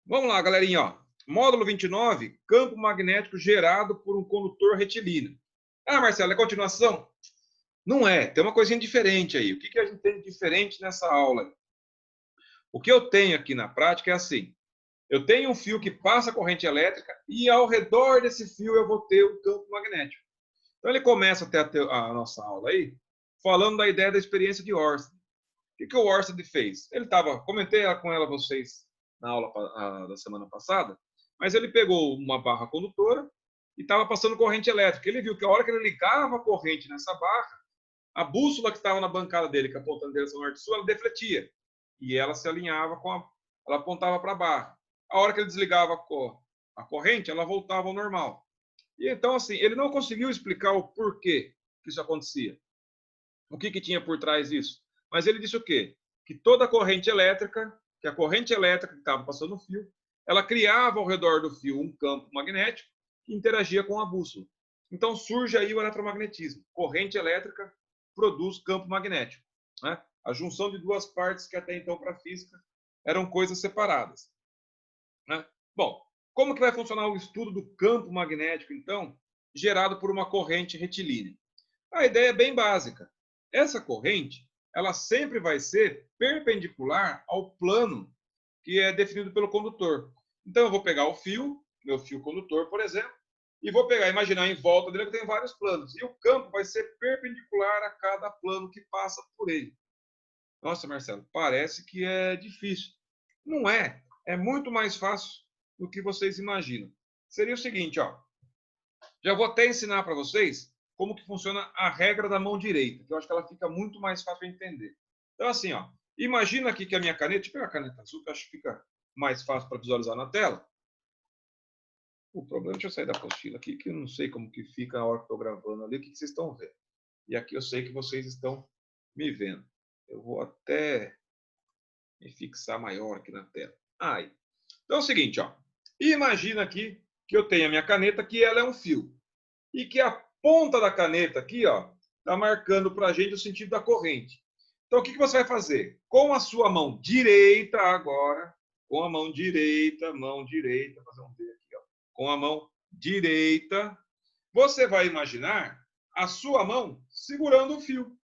Vamos lá, galerinha. Ó. Módulo 29, campo magnético gerado por um condutor retilíneo. Ah, Marcelo, é continuação? Não é, tem uma coisinha diferente aí. O que a gente tem de diferente nessa aula? O que eu tenho aqui na prática é assim. Eu tenho um fio que passa corrente elétrica e ao redor desse fio eu vou ter um campo magnético. Então ele começa até a nossa aula aí, falando da ideia da experiência de Oersted. O que o Oersted fez? Ele comentei com ela vocês na aula da semana passada, mas ele pegou uma barra condutora e estava passando corrente elétrica. Ele viu que a hora que ele ligava a corrente nessa barra, a bússola que estava na bancada dele, que apontando em direção norte-sul, ela defletia. E ela se alinhava ela apontava para a barra. A hora que ele desligava a corrente, ela voltava ao normal. E então, assim, ele não conseguiu explicar o porquê que isso acontecia. O que tinha por trás disso. Mas ele disse o quê? Que toda a corrente elétrica, que a corrente elétrica que estava passando no fio, ela criava ao redor do fio um campo magnético que interagia com a bússola. Então surge aí o eletromagnetismo. Corrente elétrica produz campo magnético. Né? A junção de duas partes que até então para a física eram coisas separadas. Né? Bom, como que vai funcionar o estudo do campo magnético, então, gerado por uma corrente retilínea? A ideia é bem básica. Essa corrente, ela sempre vai ser perpendicular ao plano que é definido pelo condutor. Então, eu vou pegar o fio, meu fio condutor, por exemplo, e vou imaginar em volta dele que tem vários planos. E o campo vai ser perpendicular a cada plano que passa por ele. Nossa, Marcelo, parece que é difícil. Não é. É muito mais fácil do que vocês imaginam. Seria o seguinte, ó. Já vou até ensinar para vocês como que funciona a regra da mão direita, que eu acho que ela fica muito mais fácil de entender. Então, assim, ó. Imagina aqui que a minha caneta, deixa eu pegar a caneta azul, que eu acho que fica mais fácil para visualizar na tela. O problema, deixa eu sair da apostila aqui, que eu não sei como que fica na hora que estou gravando ali, o que vocês estão vendo. E aqui eu sei que vocês estão me vendo. Eu vou até me fixar maior aqui na tela. Aí. Então é o seguinte, ó. Imagina aqui que eu tenho a minha caneta, que ela é um fio. E que a ponta da caneta aqui, ó, está marcando para a gente o sentido da corrente. Então, o que você vai fazer? Com a sua mão direita agora, com a mão direita, fazer um D aqui, ó. Com a mão direita, você vai imaginar a sua mão segurando o fio.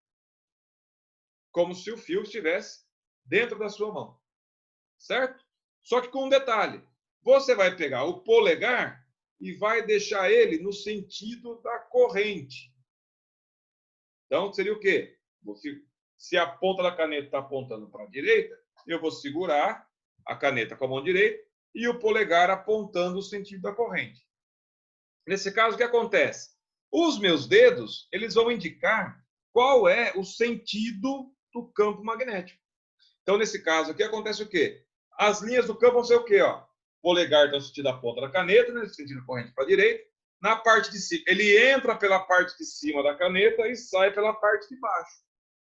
Como se o fio estivesse dentro da sua mão. Certo? Só que com um detalhe. Você vai pegar o polegar e vai deixar ele no sentido da corrente. Então, seria o quê? Se a ponta da caneta está apontando para a direita, eu vou segurar a caneta com a mão direita e o polegar apontando o sentido da corrente. Nesse caso, o que acontece? Os meus dedos, eles vão indicar qual é o sentido do campo magnético. Então, nesse caso aqui, acontece o quê? As linhas do campo vão ser o quê? Ó? Polegar está no sentido da ponta da caneta, né? No sentido corrente para a direita. Na parte de cima, ele entra pela parte de cima da caneta e sai pela parte de baixo.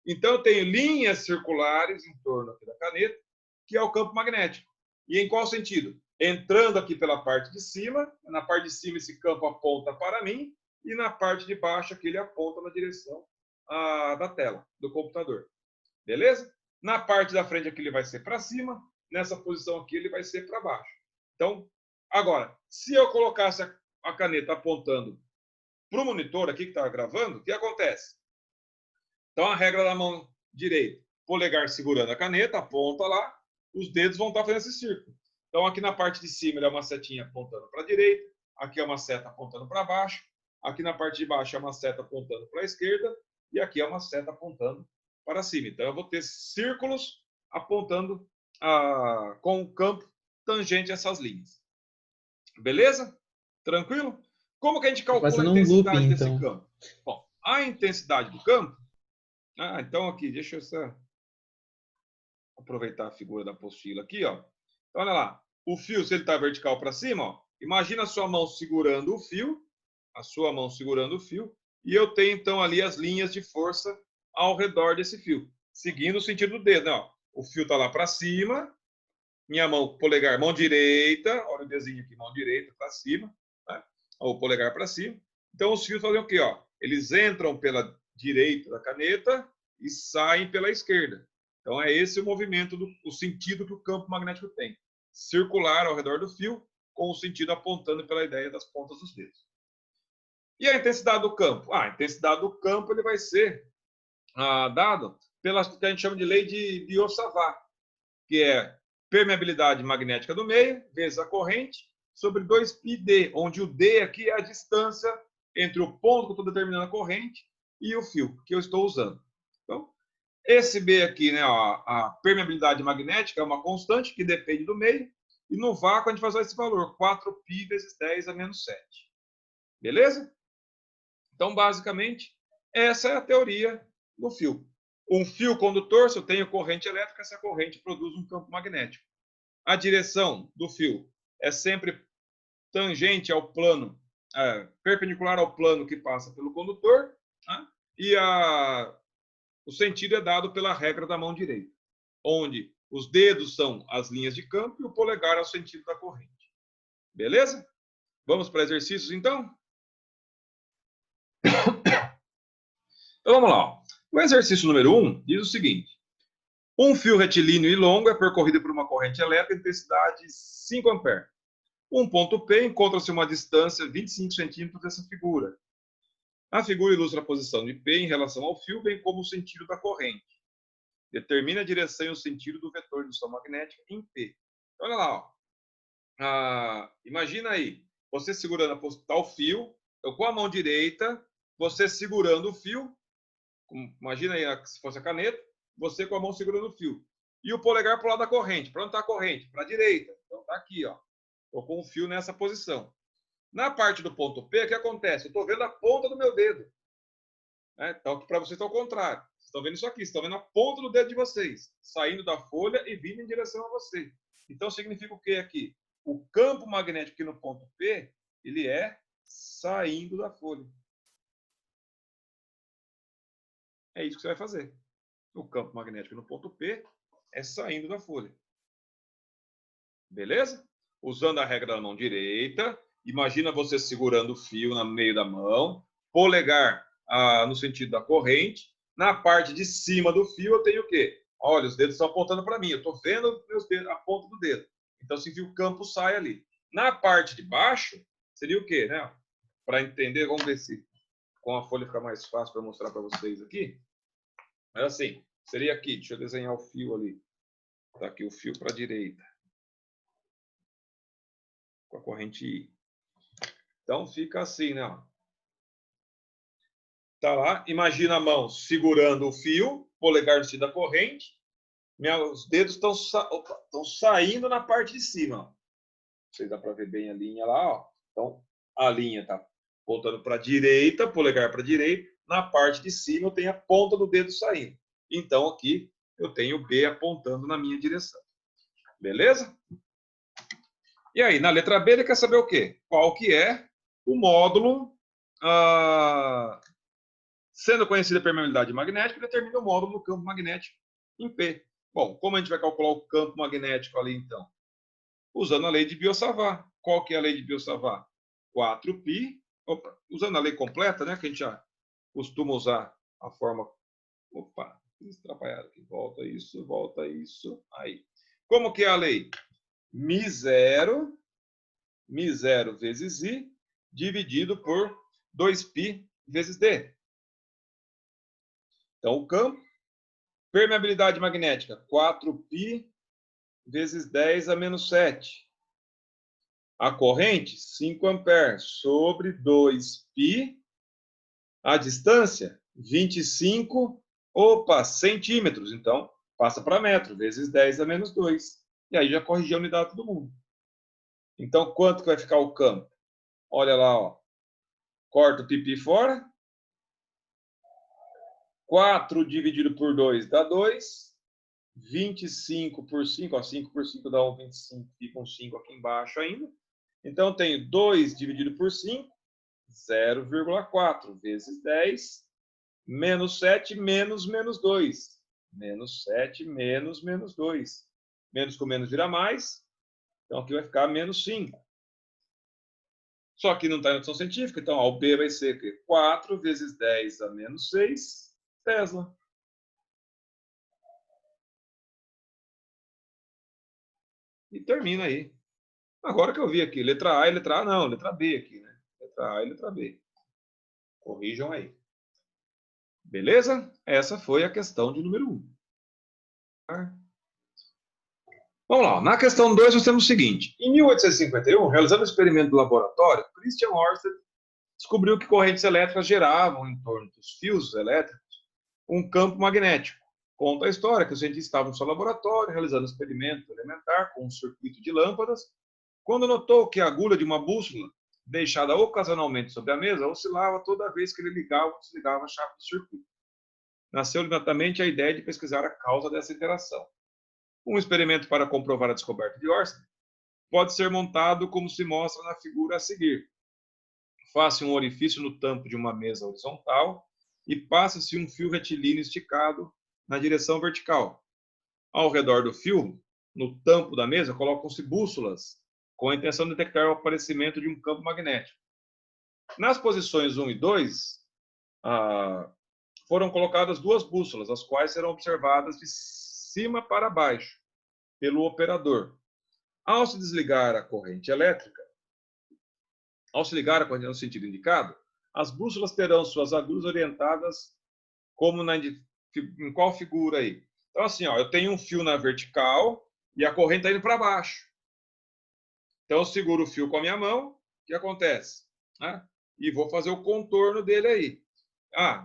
Então, eu tenho linhas circulares em torno aqui da caneta, que é o campo magnético. E em qual sentido? Entrando aqui pela parte de cima, na parte de cima esse campo aponta para mim, e na parte de baixo aqui ele aponta na direção da tela, do computador. Beleza? Na parte da frente aqui ele vai ser para cima, nessa posição aqui ele vai ser para baixo. Então, agora, se eu colocasse a caneta apontando para o monitor aqui que está gravando, o que acontece? Então, a regra da mão direita, polegar segurando a caneta, aponta lá, os dedos vão estar fazendo esse círculo. Então, aqui na parte de cima ele é uma setinha apontando para a direita, aqui é uma seta apontando para baixo, aqui na parte de baixo é uma seta apontando para a esquerda, e aqui é uma seta apontando para cima. Então, eu vou ter círculos apontando com o campo tangente a essas linhas. Beleza? Tranquilo? Como que a gente calcula a intensidade desse campo? Bom, a intensidade do campo... então aqui, deixa eu só aproveitar a figura da apostila aqui, ó. Então, olha lá. O fio, se ele está vertical para cima, ó, imagina a sua mão segurando o fio, e eu tenho, então, ali as linhas de força ao redor desse fio, seguindo o sentido do dedo, né? Ó. O fio está lá para cima, minha mão, polegar, mão direita, olha o desenho aqui, mão direita para cima, né? O polegar para cima. Então, os fios fazem o quê? Ó? Eles entram pela direita da caneta e saem pela esquerda. Então, é esse o movimento, o sentido que o campo magnético tem. Circular ao redor do fio, com o sentido apontando pela ideia das pontas dos dedos. E a intensidade do campo? A intensidade do campo ele vai ser dado pela que a gente chama de lei de Biot-Savart, que é permeabilidade magnética do meio, vezes a corrente, sobre 2πd, onde o d aqui é a distância entre o ponto que eu estou determinando a corrente e o fio que eu estou usando. Então, esse B aqui, né, a permeabilidade magnética é uma constante que depende do meio, e no vácuo a gente vai usar esse valor, 4π vezes 10 a menos 7. Beleza? Então, basicamente, essa é a teoria do fio. Um fio condutor, se eu tenho corrente elétrica, essa corrente produz um campo magnético. A direção do fio é sempre tangente ao plano, perpendicular ao plano que passa pelo condutor, né? E o sentido é dado pela regra da mão direita, onde os dedos são as linhas de campo e o polegar é o sentido da corrente. Beleza? Vamos para exercícios, então? Então, vamos lá. O exercício número 1 diz o seguinte. Um fio retilíneo e longo é percorrido por uma corrente elétrica de intensidade 5 A. Um ponto P encontra-se a uma distância 25 centímetros dessa figura. A figura ilustra a posição de P em relação ao fio, bem como o sentido da corrente. Determina a direção e o sentido do vetor de indução magnética em P. Olha lá, ó. Imagina aí, você segurando o fio, então, com a mão direita, você segurando o fio, imagina aí se fosse a caneta, você com a mão segurando o fio. E o polegar para o lado da corrente. Para onde está a corrente? Para a direita. Então está aqui, ó. Estou com o fio nessa posição. Na parte do ponto P, o que acontece? Eu estou vendo a ponta do meu dedo. Então, para vocês está ao contrário. Vocês estão vendo isso aqui, estão vendo a ponta do dedo de vocês, saindo da folha e vindo em direção a você. Então, significa o que aqui? O campo magnético aqui no ponto P, ele é saindo da folha. É isso que você vai fazer. O campo magnético no ponto P é saindo da folha. Beleza? Usando a regra da mão direita, imagina você segurando o fio no meio da mão, polegar no sentido da corrente. Na parte de cima do fio eu tenho o quê? Olha, os dedos estão apontando para mim. Eu estou vendo meus dedos, a ponta do dedo. Então, se o campo sai ali. Na parte de baixo, seria o quê? Né? Para entender, vamos ver se com a folha fica mais fácil para mostrar para vocês aqui. É assim, seria aqui. Deixa eu desenhar o fio ali. Está aqui o fio para a direita. Com a corrente I. Então, fica assim, né? Tá lá, imagina a mão segurando o fio, polegar no sentido da corrente. Meus dedos estão saindo na parte de cima. Ó. Não sei se dá para ver bem a linha lá. Ó. Então, a linha está voltando para a direita, polegar para a direita. Na parte de cima, eu tenho a ponta do dedo saindo. Então, aqui, eu tenho o B apontando na minha direção. Beleza? E aí, na letra B, ele quer saber o quê? Qual que é o módulo... Sendo conhecida a permeabilidade magnética, determina o módulo do campo magnético em P. Bom, como a gente vai calcular o campo magnético ali, então? Usando a lei de Biot-Savart. Qual que é a lei de Biot-Savart? 4π, usando a lei completa, né, que a gente já costuma usar a forma... Opa, atrapalhado aqui. Volta isso, aí. Como que é a lei? μ0 vezes I, dividido por 2π vezes D. Então, o campo, permeabilidade magnética, 4π vezes 10 a menos 7. A corrente, 5 A sobre 2π. A distância, 25 centímetros. Então, passa para metro, vezes 10 a menos 2. E aí já corrigi a unidade de todo mundo. Então, quanto que vai ficar o campo? Olha lá, ó. Corta o pipi fora. 4 dividido por 2 dá 2. 25 por 5, ó, 5 por 5 dá 1, 25, fica um 5 aqui embaixo ainda. Então, eu tenho 2 dividido por 5, 0,4 vezes 10, menos 7, menos 2. Menos 7, menos 2. Menos com menos vira mais. Então, aqui vai ficar menos 5. Só que não está em notação científica, então ó, o B vai ser 4 vezes 10 a menos 6 Tesla. E termina aí. Agora que eu vi aqui, letra A e letra A não, letra B aqui, né? Letra A e letra B. Corrijam aí. Beleza? Essa foi a questão de número 1. Vamos lá. Na questão 2, nós temos o seguinte. Em 1851, realizando um experimento do laboratório, Christian Ørsted descobriu que correntes elétricas geravam, em torno dos fios elétricos, um campo magnético. Conta a história que o cientista estava no seu laboratório, realizando um experimento elementar com um circuito de lâmpadas, quando notou que a agulha de uma bússola, deixada ocasionalmente sobre a mesa, oscilava toda vez que ele ligava ou desligava a chave do circuito. Nasceu imediatamente a ideia de pesquisar a causa dessa interação. Um experimento para comprovar a descoberta de Ørsted pode ser montado como se mostra na figura a seguir. Faça um orifício no tampo de uma mesa horizontal e passe-se um fio retilíneo esticado na direção vertical. Ao redor do fio, no tampo da mesa, colocam-se bússolas com a intenção de detectar o aparecimento de um campo magnético. Nas posições 1 e 2, foram colocadas 2 bússolas, as quais serão observadas de cima para baixo pelo operador. Ao se desligar a corrente elétrica, ao se ligar a corrente no sentido indicado, as bússolas terão suas agulhas orientadas como em qual figura aí? Então, assim, ó, eu tenho um fio na vertical e a corrente está indo para baixo. Então, eu seguro o fio com a minha mão, o que acontece? E vou fazer o contorno dele aí.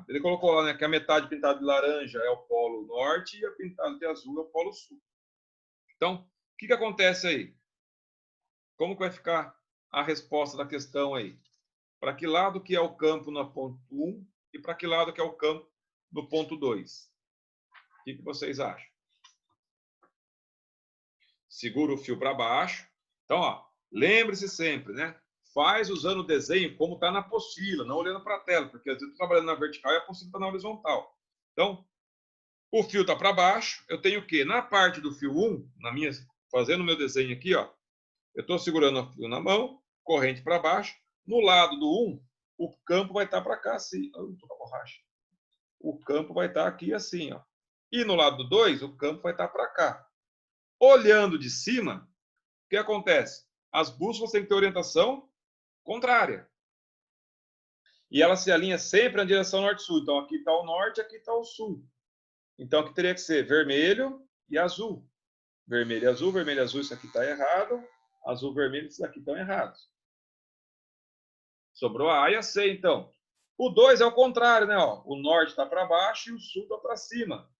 Ele colocou lá, né, que a metade pintada de laranja é o polo norte e a pintada de azul é o polo sul. Então, o que acontece aí? Como que vai ficar a resposta da questão aí? Para que lado que é o campo no ponto 1 e para que lado que é o campo no ponto 2? O que vocês acham? Segura o fio para baixo. Então, ó, lembre-se sempre, né? Faz usando o desenho como está na apostila, não olhando para a tela, porque às vezes eu estou trabalhando na vertical e a apostila está na horizontal. Então, o fio está para baixo, eu tenho o quê? Na parte do fio 1, fazendo o meu desenho aqui, ó, eu estou segurando o fio na mão, corrente para baixo. No lado do 1, o campo vai estar para cá assim. Estou com a borracha. O campo vai estar aqui assim, ó. E no lado do 2, o campo vai estar para cá. Olhando de cima, o que acontece? As bússolas têm que ter orientação contrária. E ela se alinha sempre na direção norte-sul. Então, aqui está o norte, aqui está o sul. Então, aqui teria que ser vermelho e azul. Vermelho e azul, isso aqui está errado. Azul, vermelho, isso aqui estão errados. Sobrou a A e a C, então. O 2 é o contrário, né? Ó, o norte está para baixo e o sul está para cima.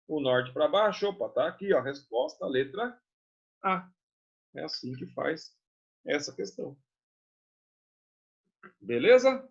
O norte para baixo, opa, está aqui, ó, a resposta, a letra A. É assim que faz essa questão. Beleza?